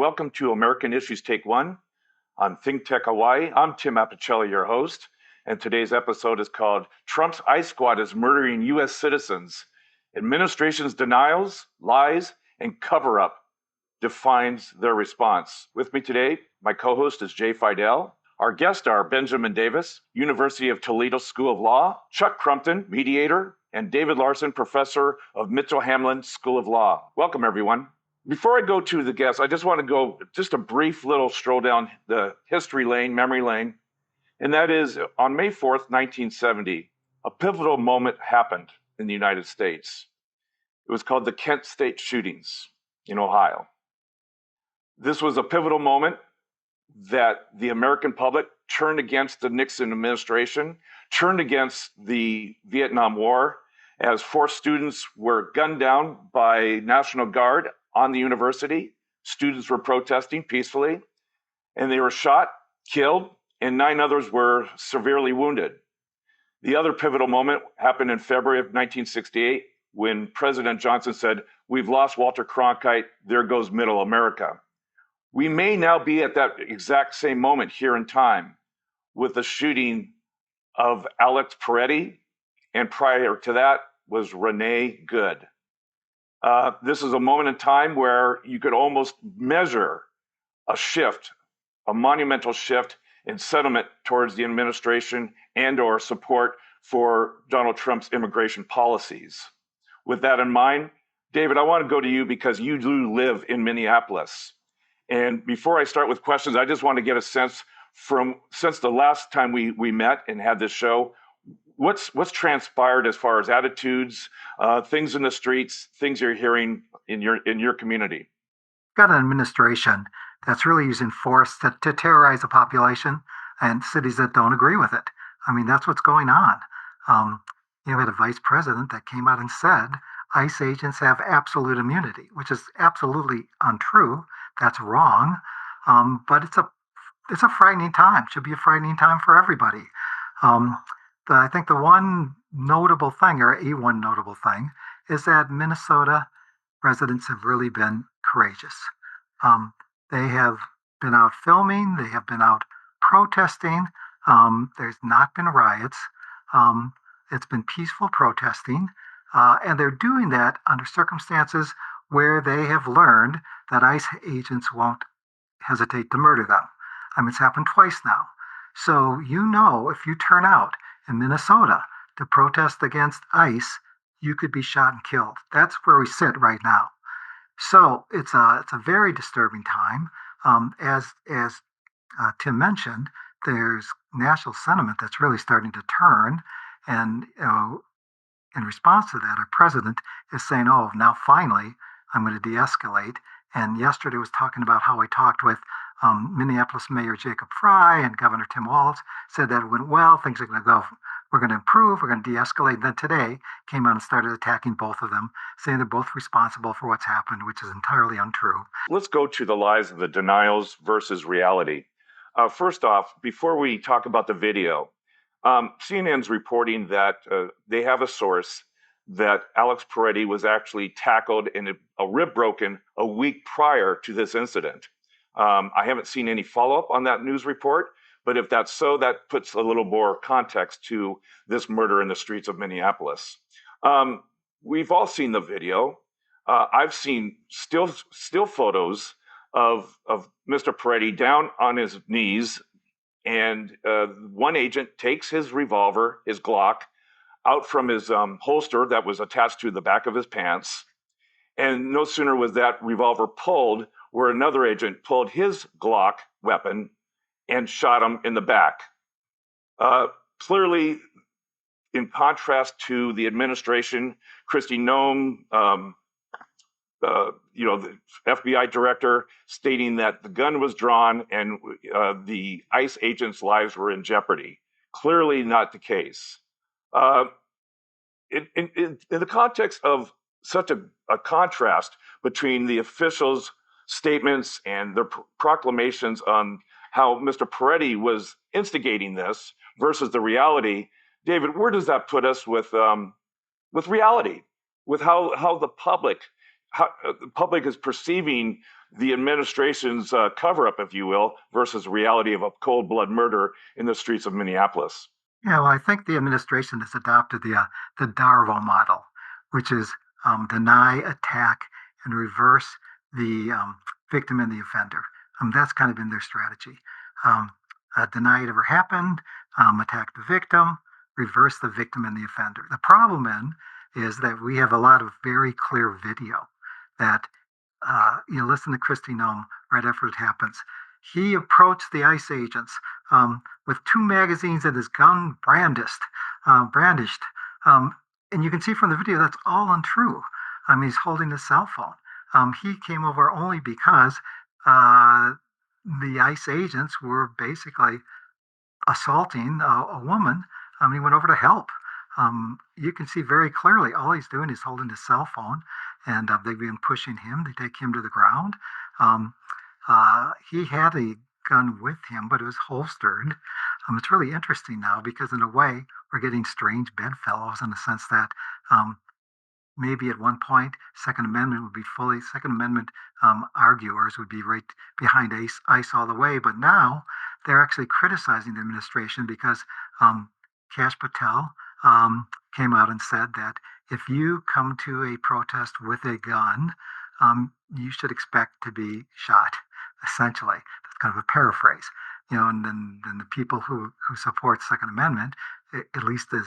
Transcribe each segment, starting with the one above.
welcome to American Issues Take One on ThinkTech Hawaii. I'm Tim Apicella, your host, and today's episode is called Trump's ICE Squad is Murdering U.S. Citizens. Administration's denials, lies, and cover-up defines their response. With me today, my co-host is Jay Fidell. Our guests are Benjamin Davis, University of Toledo School of Law, Chuck Crumpton, mediator, and David Larson, professor of Mitchell-Hamlin School of Law. Welcome, everyone. Before I go to the guests, I just want to go just a brief little stroll down the history lane, memory lane. And that is on May 4th, 1970, a pivotal moment happened in the United States. It was called the Kent State shootings in Ohio. This was a pivotal moment that the American public turned against the Nixon administration, turned against the Vietnam War, as 4 students were gunned down by National Guard on the university. Students were protesting peacefully, and they were shot, killed, and 9 others were severely wounded. The other pivotal moment happened in February of 1968 when President Johnson said, "We've lost Walter Cronkite, there goes Middle America." We may now be at that exact same moment here in time with the shooting of Alex Pretti, and prior to that was Renée Good. This is a moment in time where you could almost measure a shift, a monumental shift in sentiment towards the administration and or support for Donald Trump's immigration policies. With that in mind, David, I want to go to you because you do live in Minneapolis. And before I start with questions, I just want to get a sense from, since the last time we met and had this show, what's transpired as far as attitudes, things in the streets, things you're hearing in your community? Got an administration that's really using force to terrorize the population and cities that don't agree with it. I mean, that's what's going on. You had a vice president that came out and said ICE agents have absolute immunity, which is absolutely untrue. That's wrong. But it's a frightening time. It should be a frightening time for everybody. I think the one notable thing, or a one notable thing, is that Minnesota residents have really been courageous. They have been out filming. They have been out protesting. There's not been riots. It's been peaceful protesting. And they're doing that under circumstances where they have learned that ICE agents won't hesitate to murder them. I mean, it's happened twice now. So if you turn out in Minnesota to protest against ICE, you could be shot and killed. That's where we sit right now. So it's a very disturbing time. As Tim mentioned, there's national sentiment that's really starting to turn, and in response to that, our president is saying, "Oh, now finally, I'm going to de-escalate." And yesterday was talking about how he talked with Minneapolis Mayor Jacob Frey and Governor Tim Walz, said that it went well, things are going to go, we're going to improve, we're going to de-escalate. And then today came out and started attacking both of them, saying they're both responsible for what's happened, which is entirely untrue. Let's go to the lies of the denials versus reality. First off, before we talk about the video, CNN's reporting that they have a source that Alex Pretti was actually tackled and a rib broken a week prior to this incident. I haven't seen any follow-up on that news report, but if that's so, that puts a little more context to this murder in the streets of Minneapolis. We've all seen the video. I've seen still photos of Mr. Pretti down on his knees, and one agent takes his revolver, his Glock, out from his holster that was attached to the back of his pants. And no sooner was that revolver pulled, where another agent pulled his Glock weapon and shot him in the back. Clearly, in contrast to the administration, Kristi Noem, the FBI director, stating that the gun was drawn and the ICE agents' lives were in jeopardy. Clearly not the case. In the context of such a contrast between the officials' statements and their proclamations on how Mr. Pretti was instigating this versus the reality, David, where does that put us with reality, with how the public is perceiving the administration's cover-up, if you will, versus reality of a cold blood murder in the streets of Minneapolis? Yeah, well, I think the administration has adopted the Darvo model, which is deny, attack, and reverse the victim and the offender. That's kind of been their strategy. Um, Deny it ever happened, attack the victim, reverse the victim and the offender. The problem then is that we have a lot of very clear video that you listen to Kristi Noem right after it happens. He approached the ICE agents with two magazines and his gun brandished. And you can see from the video that's all untrue. He's holding his cell phone. He came over only because the ICE agents were basically assaulting a woman. He went over to help. You can see very clearly all he's doing is holding his cell phone, and they've been pushing him to take him to the ground. He had a gun with him, but it was holstered. It's really interesting now because, in a way, we're getting strange bedfellows in the sense that maybe at one point, Second Amendment arguers would be right behind ICE all the way. But now they're actually criticizing the administration because Kash Patel came out and said that if you come to a protest with a gun, you should expect to be shot, essentially. That's kind of a paraphrase. And then the people who support Second Amendment, at least as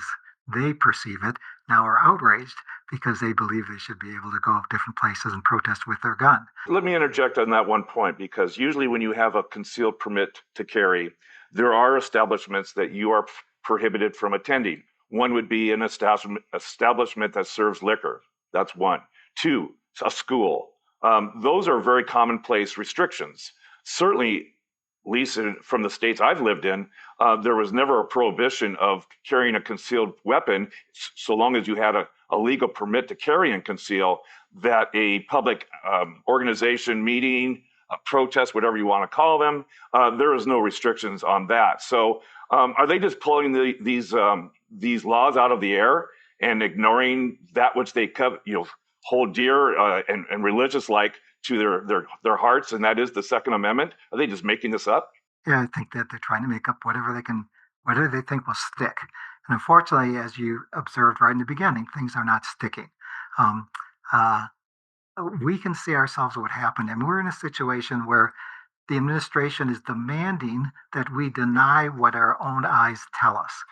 they perceive it, now are outraged because they believe they should be able to go different places and protest with their gun. Let me interject on that one point, because usually when you have a concealed permit to carry, there are establishments that you are prohibited from attending. One would be an establishment that serves liquor. That's one. Two, a school. Those are very commonplace restrictions. Certainly, at least from the states I've lived in, there was never a prohibition of carrying a concealed weapon so long as you had a legal permit to carry and conceal. That a public organization, meeting, a protest, whatever you want to call them, there is no restrictions on that. So are they just pulling these laws out of the air and ignoring that which they hold dear and religious-like to their hearts, and that is the Second Amendment? Are they just making this up? Yeah, I think that they're trying to make up whatever they think will stick. And unfortunately, as you observed right in the beginning, things are not sticking. Um, uh, we can see ourselves what happened, and we're in a situation where the administration is demanding that we deny what our own eyes tell us.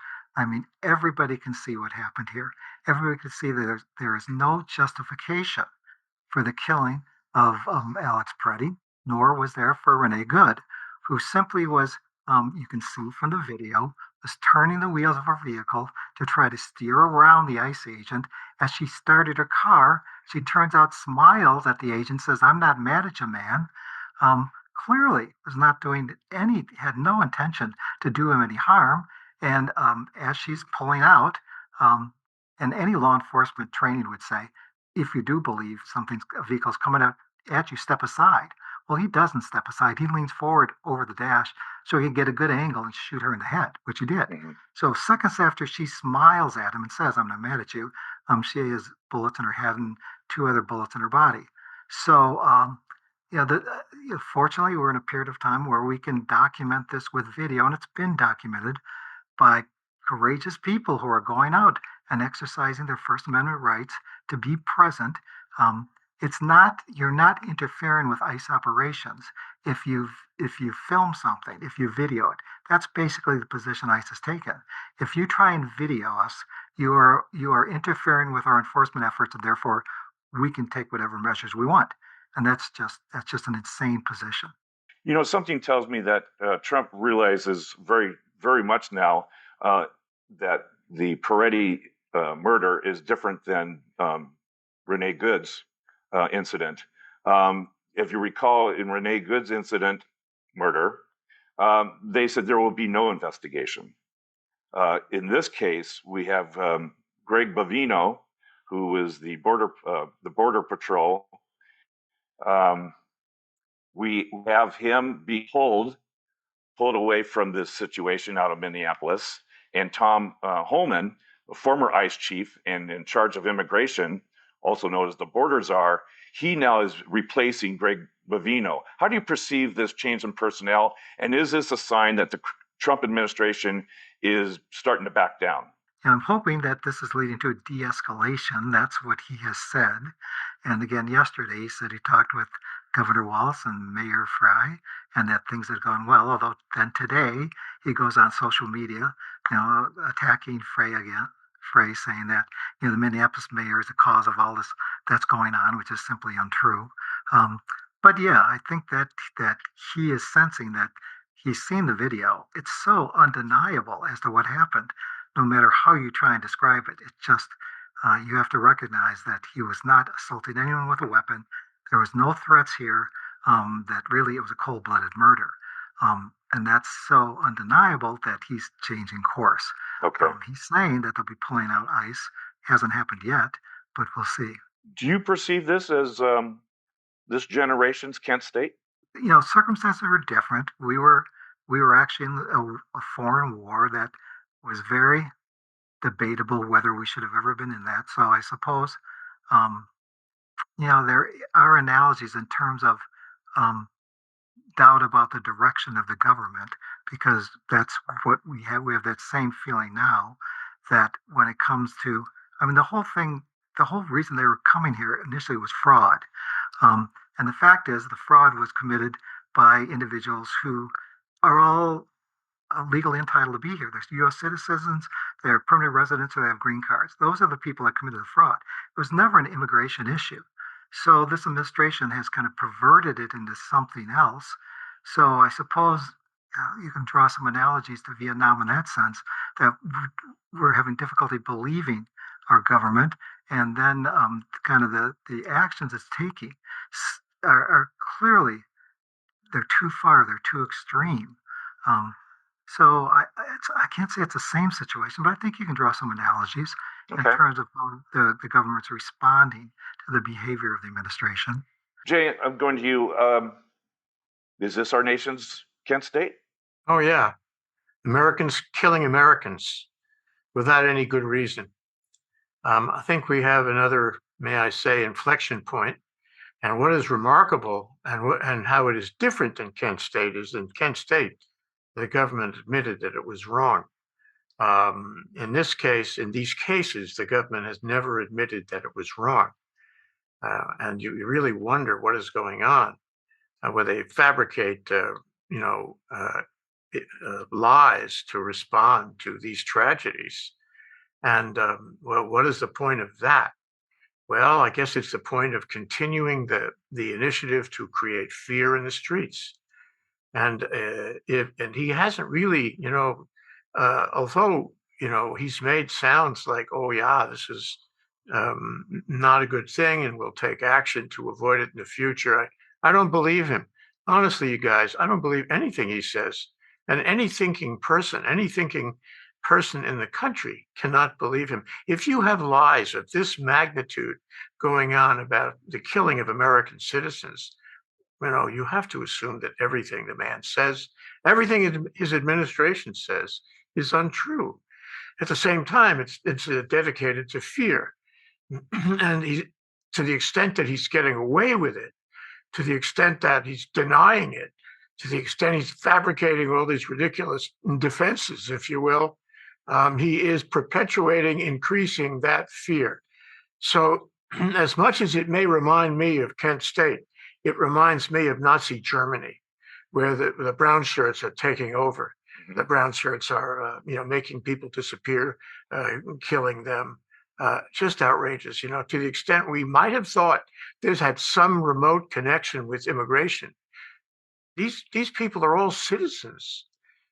Everybody can see what happened here. Everybody can see that there is no justification for the killing of Alex Pretti, nor was there for Renee Good, who simply was, you can see from the video, was turning the wheels of her vehicle to try to steer around the ICE agent. As she started her car, she turns out, smiles at the agent, says, "I'm not mad at you, man." Clearly was not had no intention to do him any harm. And as she's pulling out, and any law enforcement training would say, if you do believe a vehicle's coming out at you, step aside. Well, he doesn't step aside. He leans forward over the dash so he can get a good angle and shoot her in the head, which he did. Mm-hmm. So seconds after she smiles at him and says, "I'm not mad at you," she has bullets in her head and two other bullets in her body. So, fortunately, we're in a period of time where we can document this with video, and it's been documented by courageous people who are going out and exercising their First Amendment rights to be present. You're not interfering with ICE operations if you film something, if you video it. That's basically the position ICE has taken. If you try and video us, you are interfering with our enforcement efforts, and therefore we can take whatever measures we want. And that's just an insane position. Something tells me that Trump realizes very, very much now that the Pretti murder is different than Renee Good's incident. If you recall, in Renee Good's murder, they said there will be no investigation. In this case, we have Greg Bavino, who is the border patrol. We have him be pulled away from this situation out of Minneapolis, and Tom Homan, a former ICE chief and in charge of immigration, also known as the border czar, he now is replacing Greg Bovino. How do you perceive this change in personnel? And is this a sign that the Trump administration is starting to back down? I'm hoping that this is leading to a de-escalation. That's what he has said. And again, yesterday he said he talked with Governor Walz and Mayor Frey, and that things had gone well. Although then today he goes on social media, attacking Frey again. Frey saying that the Minneapolis mayor is the cause of all this that's going on, which is simply untrue. But yeah, I think that he is sensing that he's seen the video. It's so undeniable as to what happened. No matter how you try and describe it, it's just you have to recognize that he was not assaulting anyone with a weapon. There was no threats here. That really it was a cold-blooded murder, and that's so undeniable that he's changing course. Okay. He's saying that they'll be pulling out ICE. Hasn't happened yet, but we'll see. Do you perceive this as this generation's Kent State? Circumstances were different. We were actually in a foreign war that was very debatable whether we should have ever been in that. So I suppose, there are analogies in terms of doubt about the direction of the government, because that's what we have. We have that same feeling now that when it comes to, the whole thing, the whole reason they were coming here initially was fraud. And the fact is, the fraud was committed by individuals who are all legally entitled to be here. They're U.S. citizens, they're permanent residents, or they have green cards. Those are the people that committed the fraud. It was never an immigration issue. So this administration has kind of perverted it into something else. So I suppose you can draw some analogies to Vietnam in that sense, that we're having difficulty believing our government, and then kind of the actions it's taking are clearly, they're too far, they're too extreme. So I can't say it's the same situation, but I think you can draw some analogies in terms of how the government's responding to the behavior of the administration. Jay, I'm going to you. Is this our nation's Kent State? Oh, yeah. Americans killing Americans without any good reason. I think we have another, may I say, inflection point. And what is remarkable and how it is different than Kent State is in Kent State, the government admitted that it was wrong. In this case, in these cases, the government has never admitted that it was wrong. And you really wonder what is going on, where they fabricate, lies to respond to these tragedies. And what is the point of that? Well, I guess it's the point of continuing the initiative to create fear in the streets. And he hasn't really, although he's made sounds like, oh yeah, this is not a good thing, and we'll take action to avoid it in the future. I don't believe him. Honestly, you guys, I don't believe anything he says. And any thinking person in the country cannot believe him. If you have lies of this magnitude going on about the killing of American citizens, you have to assume that everything the man says, everything his administration says, is untrue. At the same time, it's dedicated to fear. And to the extent that he's getting away with it, to the extent that he's denying it, to the extent he's fabricating all these ridiculous defenses, if you will, he is perpetuating, increasing that fear. So as much as it may remind me of Kent State, it reminds me of Nazi Germany, where the brown shirts are taking over. The brown shirts are, making people disappear, killing them. Just outrageous, to the extent we might have thought this had some remote connection with immigration. These people are all citizens.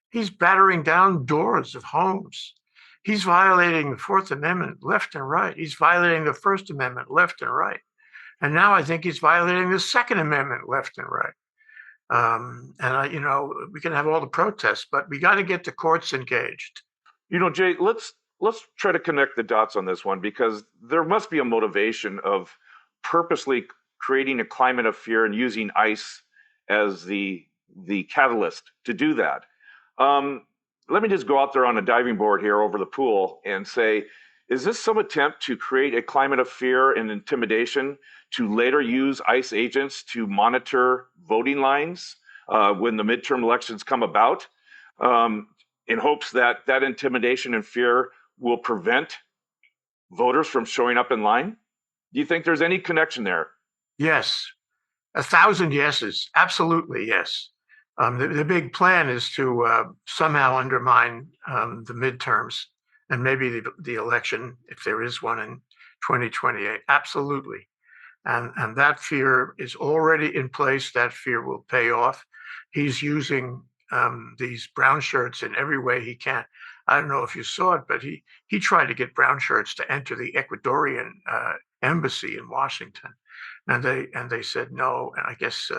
He's battering down doors of homes. He's violating the Fourth Amendment left and right. He's violating the First Amendment left and right. And now I think he's violating the Second Amendment left and right. We can have all the protests, but we got to get the courts engaged. Jay, let's try to connect the dots on this one, because there must be a motivation of purposely creating a climate of fear and using ICE as the catalyst to do that. Let me just go out there on a diving board here over the pool and say, Is this some attempt to create a climate of fear and intimidation to later use ICE agents to monitor voting lines when the midterm elections come about, in hopes that that intimidation and fear will prevent voters from showing up in line? Do you think there's any connection there? Yes, 1,000 yeses. Absolutely, yes. The big plan is to somehow undermine the midterms and maybe the election, if there is one in 2028. Absolutely. And that fear is already in place. That fear will pay off. He's using these brown shirts in every way he can. I don't know if you saw it, but he tried to get brown shirts to enter the Ecuadorian embassy in Washington, and they said no. And I guess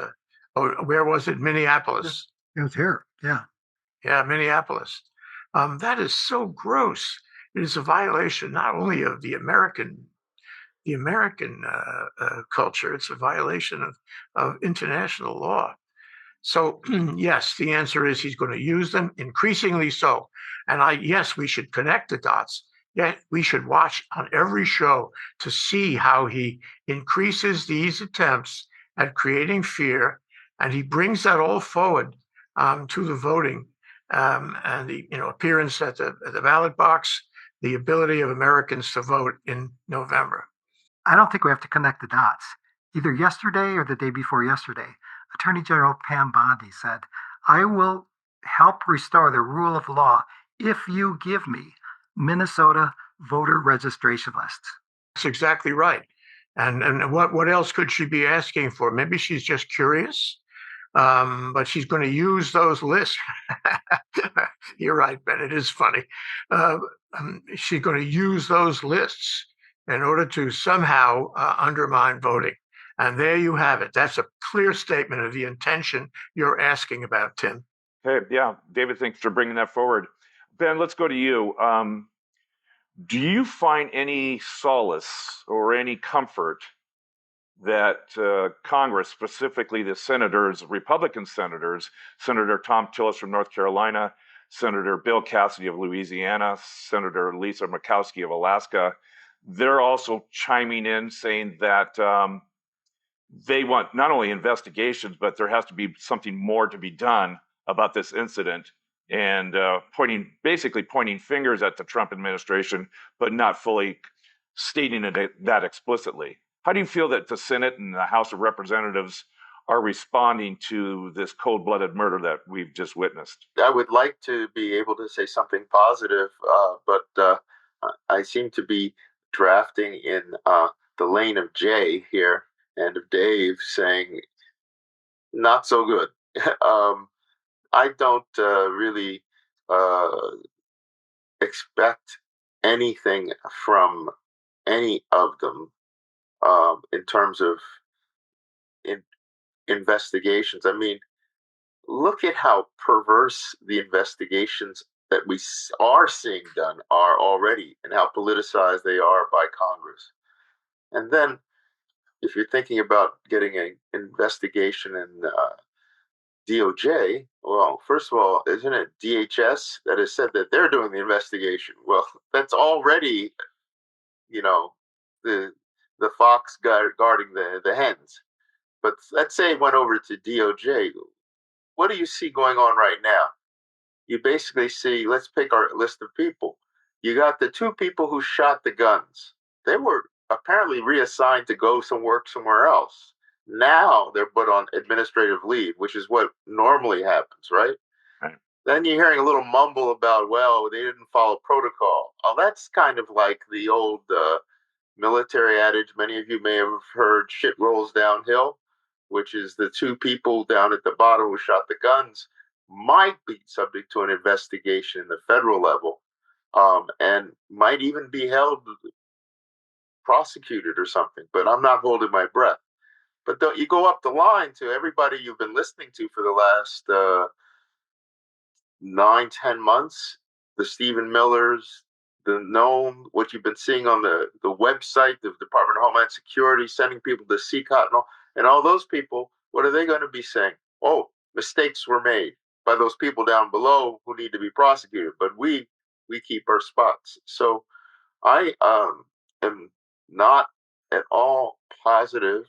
where was it? Minneapolis. It was here. Yeah. Yeah, Minneapolis. That is so gross. It is a violation not only of the American culture. It's a violation of international law. So yes, the answer is he's going to use them increasingly so. And yes, we should connect the dots. Yeah, we should watch on every show to see how he increases these attempts at creating fear, and he brings that all forward to the voting and the appearance at the ballot box, the ability of Americans to vote in November. I don't think we have to connect the dots. Either yesterday or the day before yesterday, Attorney General Pam Bondi said, "I will help restore the rule of law if you give me Minnesota voter registration lists." That's exactly right. And what else could she be asking for? Maybe she's just curious, but she's going to use those lists. You're right, Ben. It is funny. She's going to use those lists in order to somehow undermine voting. And there you have it. That's a clear statement of the intention you're asking about, Tim. Hey, yeah, David, thanks for bringing that forward. Ben, let's go to you. Do you find any solace or any comfort that Congress, specifically the senators, Republican senators, Senator Tom Tillis from North Carolina, Senator Bill Cassidy of Louisiana, Senator Lisa Murkowski of Alaska, they're also chiming in saying that they want not only investigations, but there has to be something more to be done about this incident, and basically pointing fingers at the Trump administration, but not fully stating it that explicitly. How do you feel that the Senate and the House of Representatives are responding to this cold-blooded murder that we've just witnessed? I would like to be able to say something positive, but I seem to be drafting in the lane of Jay here and of Dave, saying not so good. I don't really expect anything from any of them in terms of investigations. I mean, look at how perverse the investigations that we are seeing done are already, and how politicized they are by Congress. And then, if you're thinking about getting an investigation in DOJ, well, first of all, isn't it DHS that has said that they're doing the investigation? Well, that's already, the fox guarding the hens. But let's say it went over to DOJ. What do you see going on right now? You basically see, let's pick our list of people. You got the two people who shot the guns. They were apparently reassigned to go work somewhere else. Now they're put on administrative leave, which is what normally happens, right? Right. Then you're hearing a little mumble about, well, they didn't follow protocol. Oh, that's kind of like the old military adage many of you may have heard, shit rolls downhill, which is the two people down at the bottom who shot the guns might be subject to an investigation in the federal level, and might even be held, prosecuted or something. But I'm not holding my breath. But you go up the line to everybody you've been listening to for the last 9-10 months, the Stephen Millers, the Gnome, what you've been seeing on the website, the Department of Homeland Security, sending people to CCOT and all those people, what are they going to be saying? Oh, mistakes were made by those people down below who need to be prosecuted, but we keep our spots. So I am not at all positive.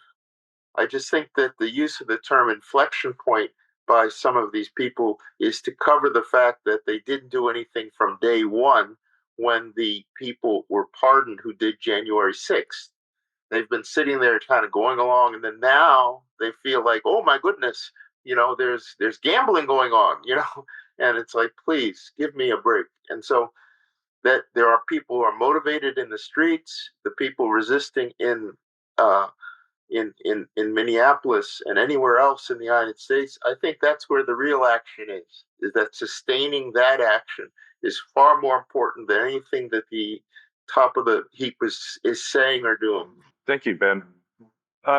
I just think that the use of the term inflection point by some of these people is to cover the fact that they didn't do anything from day one when the people were pardoned who did January 6th. They've been sitting there kind of going along, and then now they feel like, oh my goodness, there's gambling going on, and it's like, please give me a break. And so that there are people who are motivated in the streets, the people resisting uh, in Minneapolis and anywhere else in the United States. I think that's where the real action is that sustaining that action is far more important than anything that the top of the heap is saying or doing. Thank you, Ben.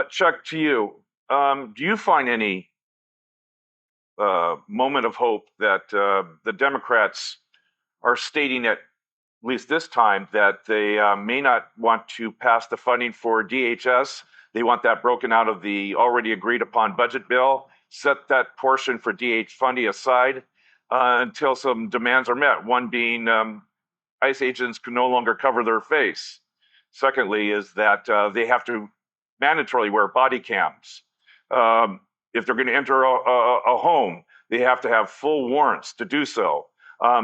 Chuck, to you, do you find any moment of hope that the Democrats are stating at least this time that they may not want to pass the funding for DHS? They want that broken out of the already agreed upon budget bill, set that portion for DH funding aside until some demands are met. One being ICE agents can no longer cover their face. Secondly, is that they have to mandatorily wear body cams. If they're going to enter a home, they have to have full warrants to do so.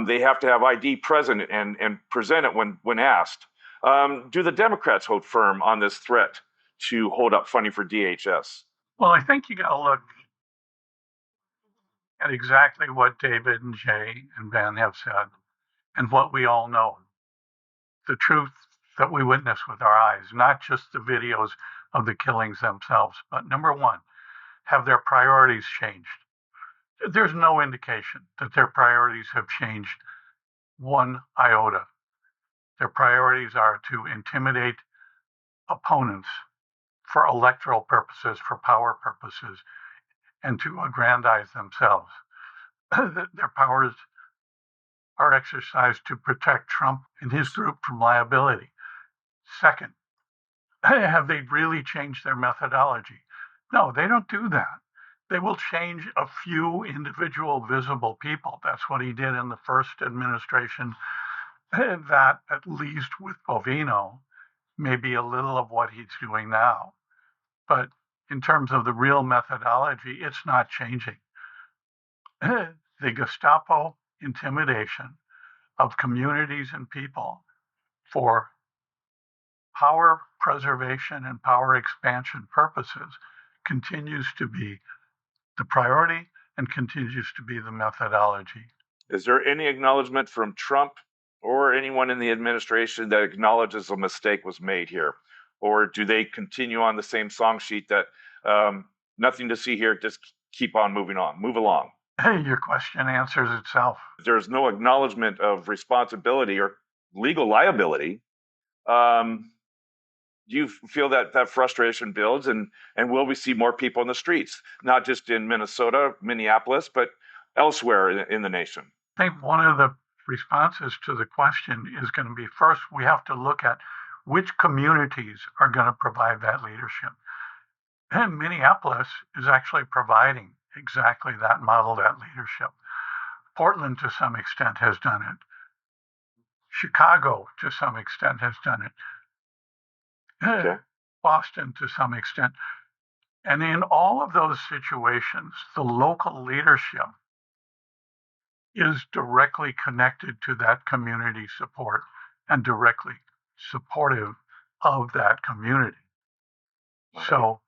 They have to have ID present and present it when asked. Do the Democrats hold firm on this threat to hold up funding for DHS? Well, I think you got to look at exactly what David and Jay and Ben have said and what we all know. The truth that we witness with our eyes, not just the videos of the killings themselves, but number one, have their priorities changed? There's no indication that their priorities have changed one iota. Their priorities are to intimidate opponents for electoral purposes, for power purposes, and to aggrandize themselves. Their powers are exercised to protect Trump and his group from liability. Second, have they really changed their methodology? No, they don't do that. They will change a few individual visible people. That's what he did in the first administration. That, at least with Bovino, may be a little of what he's doing now. But in terms of the real methodology, it's not changing. The Gestapo intimidation of communities and people for power preservation and power expansion purposes continues to be the priority and continues to be the methodology. Is there any acknowledgement from Trump or anyone in the administration that acknowledges a mistake was made here? Or do they continue on the same song sheet that nothing to see here, just keep on, move along? Hey, your question answers itself. There's no acknowledgement of responsibility or legal liability. Do you feel that frustration builds, and will we see more people in the streets, not just in Minnesota, Minneapolis, but elsewhere in the nation? I think one of the responses to the question is going to be, first, we have to look at which communities are going to provide that leadership. And Minneapolis is actually providing exactly that model, that leadership. Portland, to some extent, has done it. Chicago, to some extent, has done it. Okay. Boston, to some extent. And in all of those situations, the local leadership is directly connected to that community support and directly supportive of that community. Okay. So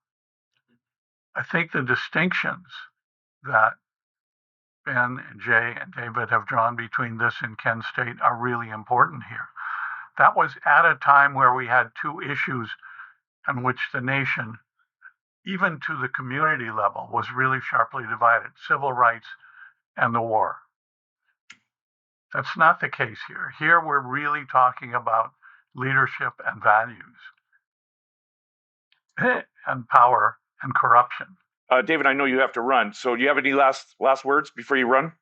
I think the distinctions that Ben and Jay and David have drawn between this and Kent State are really important here. That was at a time where we had two issues in which the nation, even to the community level, was really sharply divided: civil rights and the war. That's not the case here. Here we're really talking about leadership and values and power and corruption. David, I know you have to run, so do you have any last words before you run?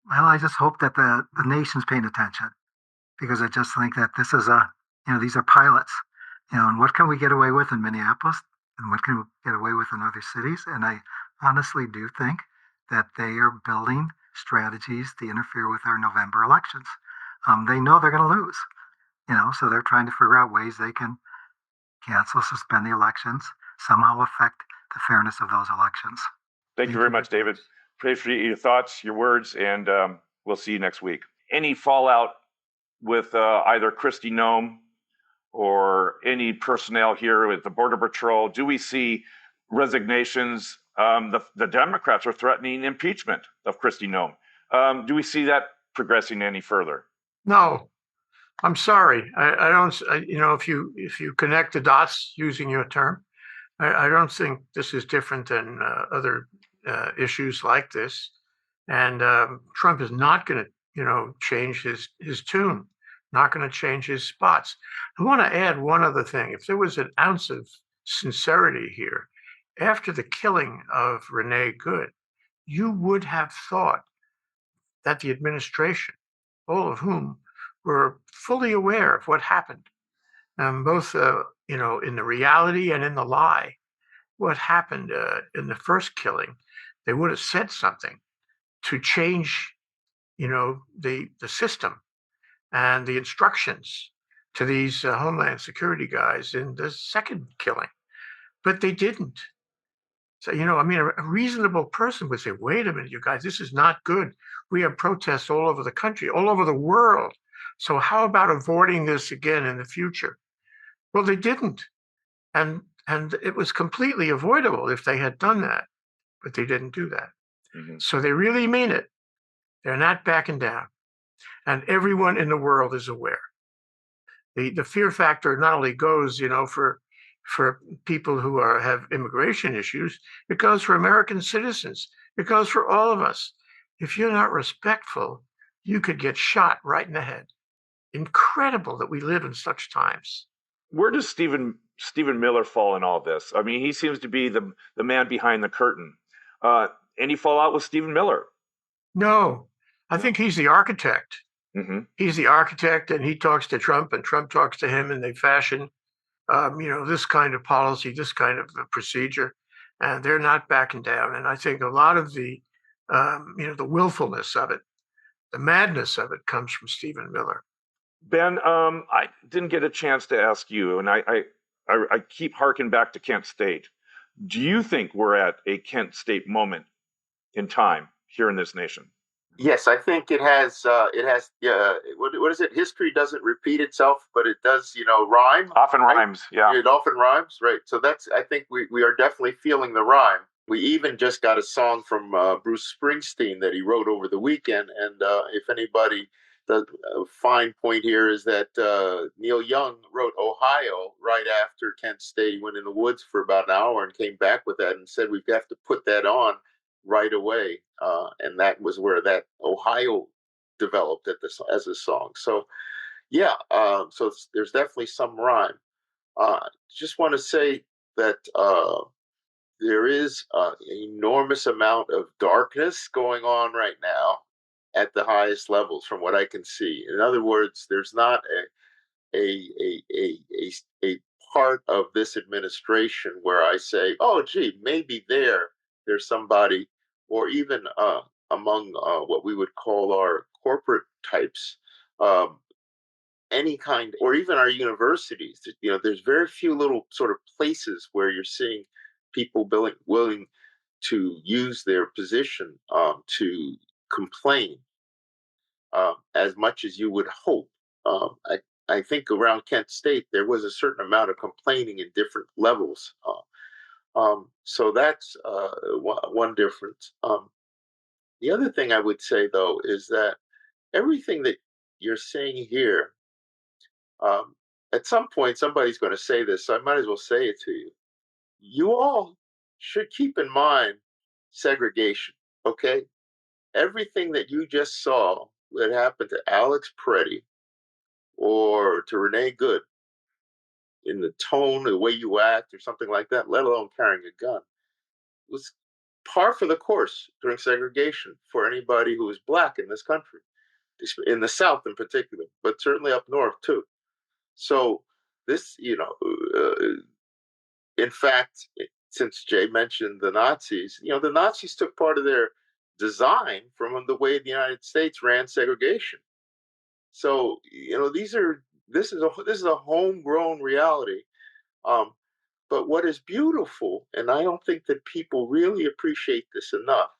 Well, I just hope that the nation's paying attention, because I just think that this is these are pilots, and what can we get away with in Minneapolis, and what can we get away with in other cities? And I honestly do think that they are building strategies to interfere with our November elections. They know they're going to lose. So they're trying to figure out ways they can cancel, suspend the elections, somehow affect the fairness of those elections. Thank you very much, David. Appreciate your thoughts, your words, and we'll see you next week. Any fallout with either Kristi Noem or any personnel here with the Border Patrol? Do we see resignations? The Democrats are threatening impeachment of Kristi Noem. Do we see that progressing any further? No, I'm sorry. I don't. If you connect the dots using your term, I don't think this is different than other issues like this. And Trump is not going to, change his tune. Not going to change his spots. I want to add one other thing. If there was an ounce of sincerity here, after the killing of Renee Good, you would have thought that the administration, all of whom were fully aware of what happened, both in the reality and in the lie, what happened in the first killing, they would have said something to change, the system and the instructions to these Homeland Security guys in the second killing, but they didn't. So, a reasonable person would say, wait a minute, you guys, this is not good. We have protests all over the country, all over the world. So how about avoiding this again in the future? Well, they didn't. And it was completely avoidable if they had done that, but they didn't do that. Mm-hmm. So they really mean it. They're not backing down. And everyone in the world is aware. The fear factor not only goes, for people who have immigration issues, it goes for American citizens. It goes for all of us. If you're not respectful, you could get shot right in the head. Incredible that we live in such times. Where does Stephen Miller fall in all this? I mean, he seems to be the man behind the curtain. Any fallout with Stephen Miller? No, I think he's the architect. Mm-hmm. He's the architect, and he talks to Trump, and Trump talks to him, and they fashion, this kind of policy, this kind of procedure, and they're not backing down. And I think a lot of the, the willfulness of it, the madness of it, comes from Stephen Miller. Ben, I didn't get a chance to ask you, and I keep harking back to Kent State. Do you think we're at a Kent State moment in time here in this nation? Yes, I think it has. What is it? History doesn't repeat itself, but it does, rhyme. Often right? rhymes, yeah. It often rhymes, right? So I think we are definitely feeling the rhyme. We even just got a song from Bruce Springsteen that he wrote over the weekend. And if anybody, the fine point here is that Neil Young wrote Ohio right after Kent State. He went in the woods for about an hour and came back with that and said, we've got to put that on right away. And that was where that Ohio developed as a song. So, yeah, so there's definitely some rhyme. Just want to say that there is an enormous amount of darkness going on right now at the highest levels, from what I can see. In other words, there's not a part of this administration where I say, oh, gee, maybe there's somebody, or even among what we would call our corporate types, any kind, or even our universities. There's very few little sort of places where you're seeing people willing to use their position to complain as much as you would hope. I think around Kent State, there was a certain amount of complaining in different levels. So that's one difference. The other thing I would say, though, is that everything that you're saying here, at some point, somebody's going to say this, so I might as well say it to you. You all should keep in mind segregation, okay? Everything that you just saw that happened to Alex Pretti or to Renee Good, in the tone, the way you act, or something like that, let alone carrying a gun, was par for the course during segregation for anybody who was Black in this country, in the South in particular, but certainly up north too. So this, in fact, since Jay mentioned the Nazis, the Nazis took part of their design from the way the United States ran segregation. So, these are This is a homegrown reality. Um, but what is beautiful, and I don't think that people really appreciate this enough,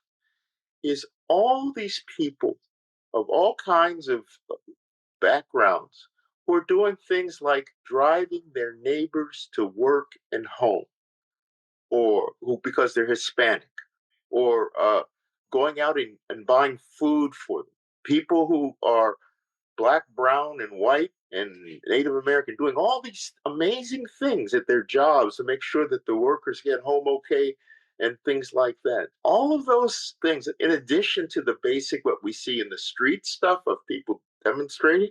is all these people of all kinds of backgrounds who are doing things like driving their neighbors to work and home, or who because they're Hispanic, or going out and buying food for them. People who are black, brown, and white, and Native American, doing all these amazing things at their jobs to make sure that the workers get home okay and things like that. All of those things, in addition to the basic what we see in the street stuff of people demonstrating,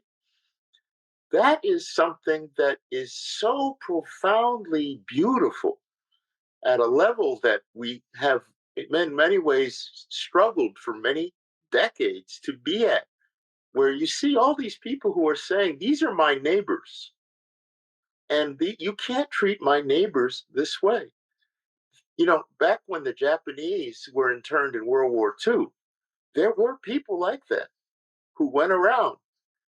that is something that is so profoundly beautiful at a level that we have in many ways struggled for many decades to be at, where you see all these people who are saying, these are my neighbors, and you can't treat my neighbors this way. You know, back when the Japanese were interned in World War II, there were people like that who went around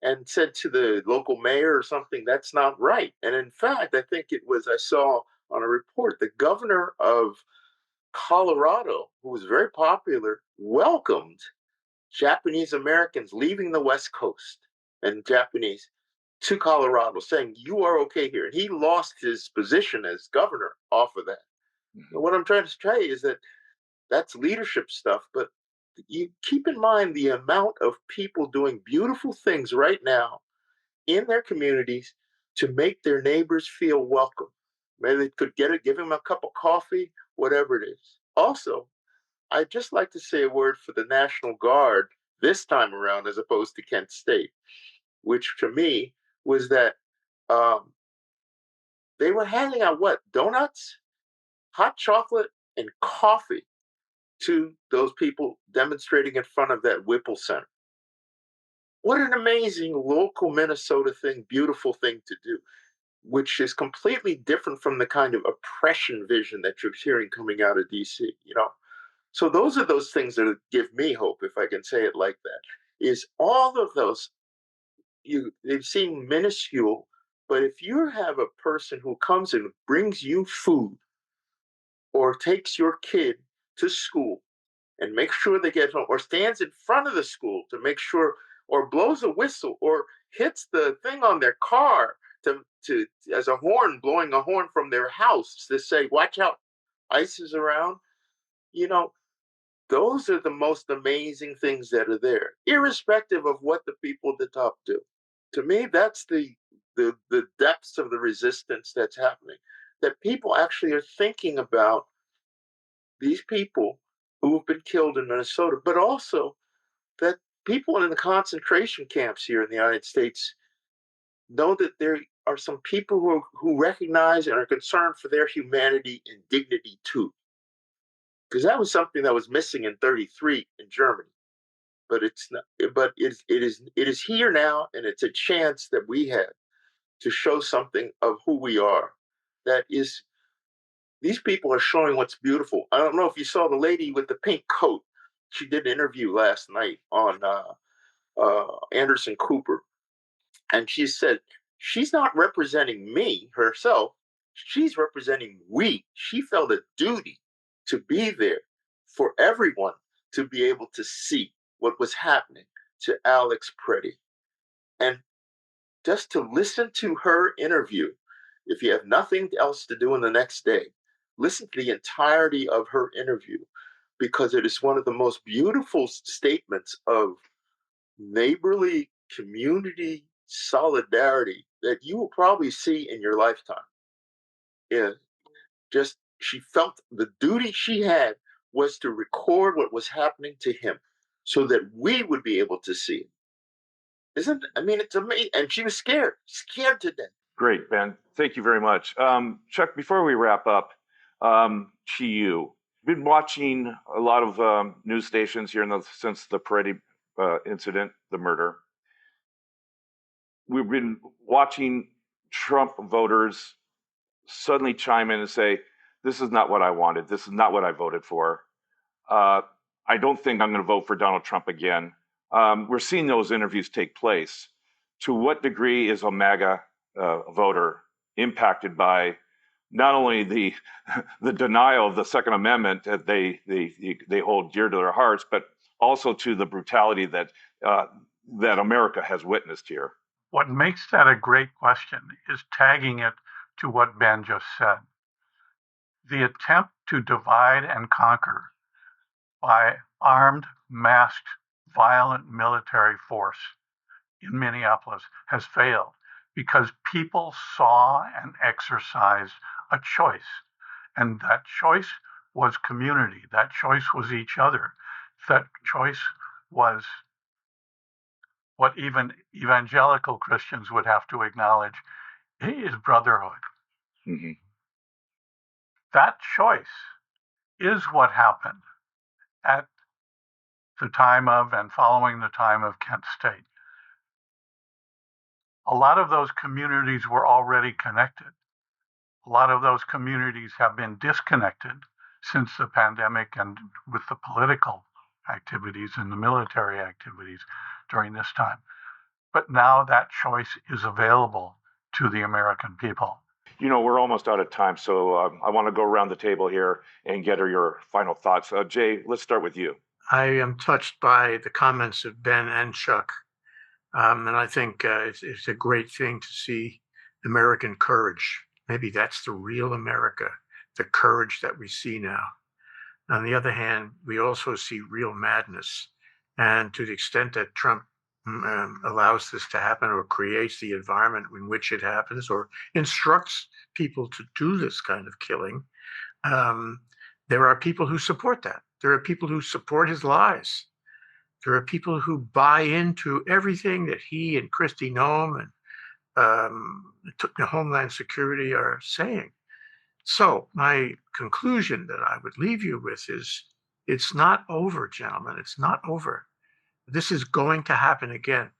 and said to the local mayor or something, that's not right. And in fact, I think it was, I saw on a report, the governor of Colorado, who was very popular, welcomed Japanese Americans leaving the West Coast and Japanese to Colorado, saying, you are okay here. And he lost his position as governor off of that. Mm-hmm. And what I'm trying to say is that that's leadership stuff, but you keep in mind the amount of people doing beautiful things right now in their communities to make their neighbors feel welcome. Maybe they could give them a cup of coffee, whatever it is. Also, I'd just like to say a word for the National Guard this time around, as opposed to Kent State, which to me was that they were handing out what? Donuts, hot chocolate, and coffee to those people demonstrating in front of that Whipple Center. What an amazing local Minnesota thing, beautiful thing to do, which is completely different from the kind of oppression vision that you're hearing coming out of DC, you know? So those are those things that give me hope, if I can say it like that, is all of those, they seem minuscule, but if you have a person who comes and brings you food or takes your kid to school and makes sure they get home, or stands in front of the school to make sure, or blows a whistle, or hits the thing on their car to as a horn, blowing a horn from their house to say, watch out, ICE is around, you know, those are the most amazing things that are there, irrespective of what the people at the top do. To me, that's the depths of the resistance that's happening. That people actually are thinking about these people who have been killed in Minnesota, but also that people in the concentration camps here in the United States know that there are some people who recognize and are concerned for their humanity and dignity too. Because that was something that was missing in 33 in Germany. But it's not, but it is here now, and it's a chance that we have to show something of who we are. That is, these people are showing what's beautiful. I don't know if you saw the lady with the pink coat. She did an interview last night on Anderson Cooper, and she said she's not representing me herself. She's representing we. She felt a duty to be there for everyone to be able to see what was happening to Alex Pretti. And just to listen to her interview, if you have nothing else to do in the next day, listen to the entirety of her interview, because it is one of the most beautiful statements of neighborly community solidarity that you will probably see in your lifetime. Yeah, just she felt the duty she had was to record what was happening to him so that we would be able to see it. Isn't, I mean, it's amazing. And she was scared to death. Great, Ben. Thank you very much. Chuck, before we wrap up, to you, I've been watching a lot of news stations here since the Pretti incident, the murder. We've been watching Trump voters suddenly chime in and say, this is not what I wanted. This is not what I voted for. I don't think I'm going to vote for Donald Trump again. We're seeing those interviews take place. To what degree is Omega voter impacted by not only the the denial of the Second Amendment that they hold dear to their hearts, but also to the brutality that that America has witnessed here? What makes that a great question is tagging it to what Ben just said. The attempt to divide and conquer by armed, masked, violent military force in Minneapolis has failed because people saw and exercised a choice. And that choice was community. That choice was each other. That choice was what even evangelical Christians would have to acknowledge is brotherhood. Mm-hmm. That choice is what happened at the time of and following the time of Kent State. A lot of those communities were already connected. A lot of those communities have been disconnected since the pandemic and with the political activities and the military activities during this time. But now that choice is available to the American people. You know, we're almost out of time, so I want to go around the table here and get your final thoughts. Jay, let's start with you. I am touched by the comments of Ben and Chuck. And I think it's a great thing to see American courage. Maybe that's the real America, the courage that we see now. On the other hand, we also see real madness. And to the extent that Trump allows this to happen or creates the environment in which it happens or instructs people to do this kind of killing, there are people who support that. There are people who support his lies. There are people who buy into everything that he and Kristi Noem and the Homeland Security are saying. So my conclusion that I would leave you with is it's not over, gentlemen. It's not over. This is going to happen again.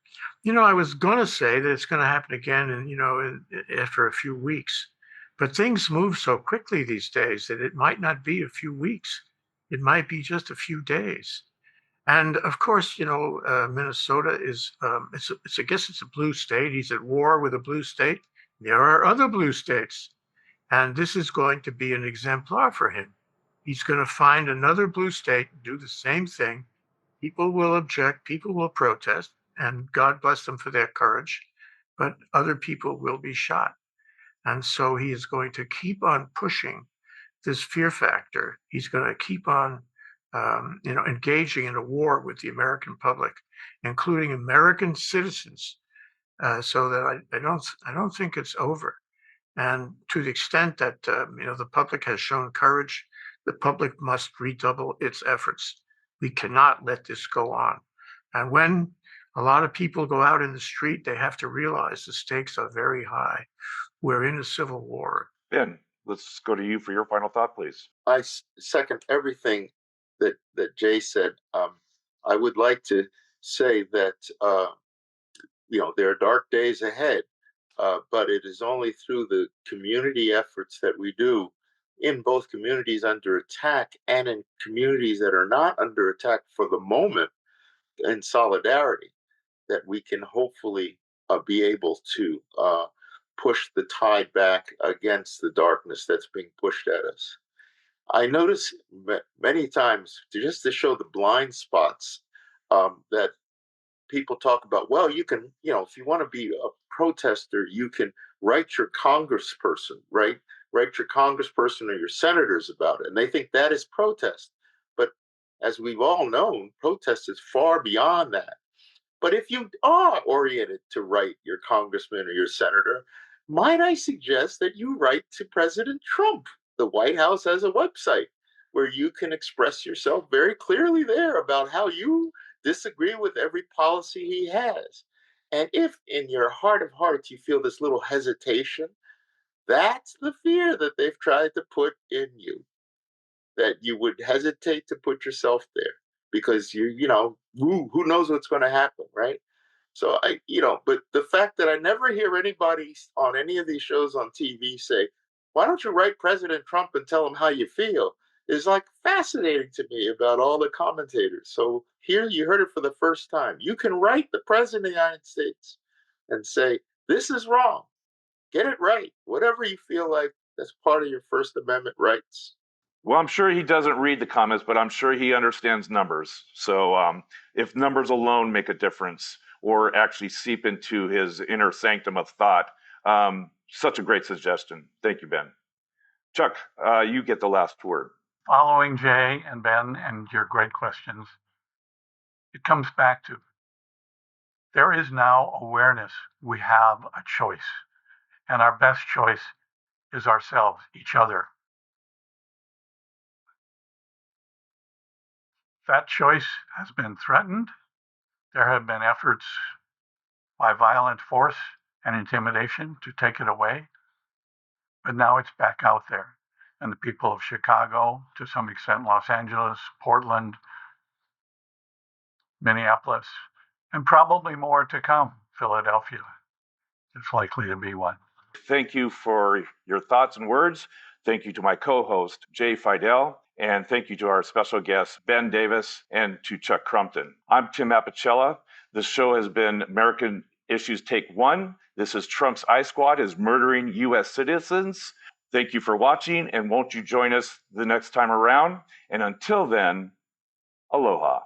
You know, I was going to say that it's going to happen again and, after a few weeks. But things move so quickly these days that it might not be a few weeks. It might be just a few days. And of course, Minnesota is, I guess it's a blue state. He's at war with a blue state. There are other blue states. And this is going to be an exemplar for him. He's going to find another blue state, do the same thing. People will object, people will protest, and God bless them for their courage, but other people will be shot. And so he is going to keep on pushing this fear factor. He's going to keep on engaging in a war with the American public, including American citizens, so that I don't think it's over. And to the extent that the public has shown courage, the public must redouble its efforts. We cannot let this go on. And when a lot of people go out in the street, they have to realize the stakes are very high. We're in a civil war. Ben, let's go to you for your final thought, please. I second everything that Jay said. I would like to say that there are dark days ahead, but it is only through the community efforts that we do in both communities under attack and in communities that are not under attack for the moment in solidarity that we can hopefully be able to push the tide back against the darkness that's being pushed at us. I notice many times, just to show the blind spots, that people talk about, well, you can, if you want to be a protester, you can write your congressperson, right? Write your congressperson or your senators about it. And they think that is protest. But as we've all known, protest is far beyond that. But if you are oriented to write your congressman or your senator, might I suggest that you write to President Trump? The White House has a website where you can express yourself very clearly there about how you disagree with every policy he has. And if in your heart of hearts you feel this little hesitation, that's the fear that they've tried to put in you, that you would hesitate to put yourself there because who knows what's going to happen, right? So but the fact that I never hear anybody on any of these shows on TV say, why don't you write President Trump and tell him how you feel, is like fascinating to me about all the commentators. So here you heard it for the first time. You can write the President of the United States and say, this is wrong. Get it right. Whatever you feel like that's part of your First Amendment rights. Well, I'm sure he doesn't read the comments, but I'm sure he understands numbers. So if numbers alone make a difference or actually seep into his inner sanctum of thought, such a great suggestion. Thank you, Ben. Chuck, you get the last word. Following Jay and Ben and your great questions, it comes back to there is now awareness we have a choice, and our best choice is ourselves, each other. That choice has been threatened. There have been efforts by violent force and intimidation to take it away, but now it's back out there. And the people of Chicago, to some extent Los Angeles, Portland, Minneapolis, and probably more to come, Philadelphia is likely to be one. Thank you for your thoughts and words. Thank you to my co-host, Jay Fidell, and thank you to our special guests, Ben Davis, and to Chuck Crumpton. I'm Tim Apicella. This show has been American Issues Take One. This is Trump's I Squad is murdering U.S. citizens. Thank you for watching, and won't you join us the next time around? And until then, aloha.